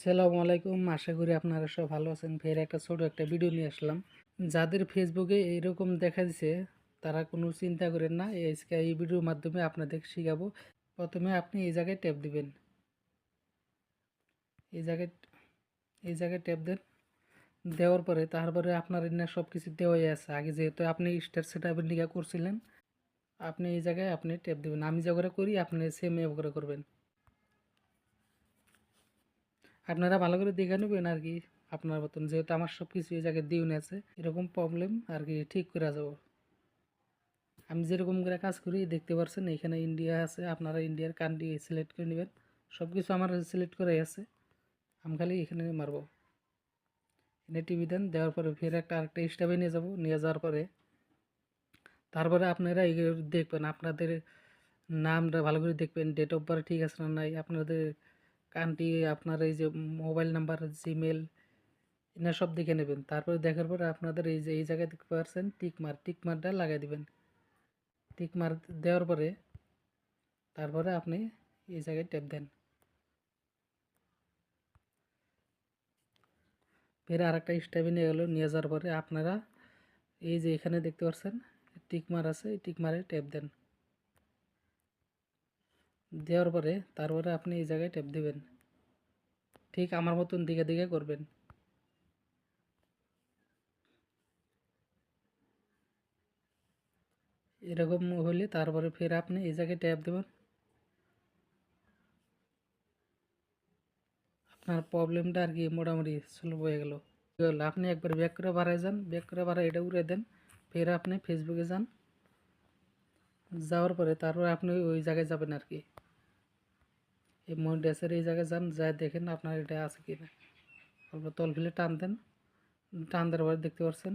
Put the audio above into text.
আসসালামু আলাইকুম। আশা করি আপনারা সব ভালো আছেন। ফের একটা ছোট একটা ভিডিও নিয়ে আসলাম। যাদের ফেসবুকে এইরকম দেখা দিছে তারা কোনো চিন্তা করেন না। আজকে এই ভিডিওর মাধ্যমে আপনাদের শিখাবো। প্রথমে আপনি এই জায়গায় ট্যাপ দিবেন। এই জায়গায় এই জায়গায় ট্যাপ দেন। দেওয়ার পরে তারপরে আপনার এখানে সব কিছু দেওয়াই আছে। আগে যেহেতু আপনি স্টার সেট আপের লিগা করছিলেন, আপনি এই জায়গায় আপনি ট্যাপ দিবেন। আমি যা করে করি আপনি সেম এ করে করবেন। আপনারা ভালো করে দেখে নেবেন আর কি। আপনার মতন যেহেতু আমার সব কিছু এই জায়গায় দিউন আছে, এরকম প্রবলেম আর কি ঠিক করে যাব। আমি যেরকম করে কাজ করি দেখতে পাচ্ছেন এখানে ইন্ডিয়া আছে, আপনারা ইন্ডিয়ার কান্ট্রি সিলেক্ট করে নেবেন। সব কিছু আমার সিলেক্ট করাই আছে, আমি খালি এখানে মারবো। এনে টিভি দেন, দেওয়ার পরে ফের আরেকটা স্টেপে নিয়ে যাব। নিয়ে যাওয়ার পরে তারপরে আপনারা এই দেখবেন আপনাদের নামটা ভালো করে দেখবেন, ডেট অফ বার্থ ঠিক আছে না নাই, আপনাদের কান্ট্রি, আপনার এই যে মোবাইল নাম্বার, জিমেল, এনা সব দেখে নেবেন। তারপরে দেখার পরে আপনাদের এই যে এই জায়গায় দেখতে পাচ্ছেন টিকমারটা লাগাই দিবেন। টিকমার দেওয়ার পরে তারপরে আপনি এই জায়গায় ট্যাপ দেন। ফের আরেকটা স্টেপে নিয়ে গেল। নিয়ে যাওয়ার পরে আপনারা এই যে এখানে দেখতে পাচ্ছেন টিকমার আছে, এই টিকমারে ট্যাপ দেন। দেওয়ার পরে তারপরে আপনি এই জায়গায় ট্যাপ দিবেন। ঠিক আমার মতন দিকে দিকে করবেন। এরকম হলে তারপরে ফের আপনি এই জায়গায় ট্যাপ দেবেন। আপনার প্রবলেমটা আর কি মোটামুটি সলভ হয়ে গেল। আপনি একবার ব্যাক করে বাড়ায় যান, ব্যাক করে বাড়ায় এটা উড়ে দেন। ফের আপনি ফেসবুকে যান। যাওয়ার পরে তারপর আপনি ওই জায়গায় যাবেন আর কি। এই মনিটাইজের এই জায়গায় যান, যা দেখেন আপনার এটা আছে কি না। অল্প তল ফেলে টান দেন। টান দেওয়ার পরে দেখতে পাচ্ছেন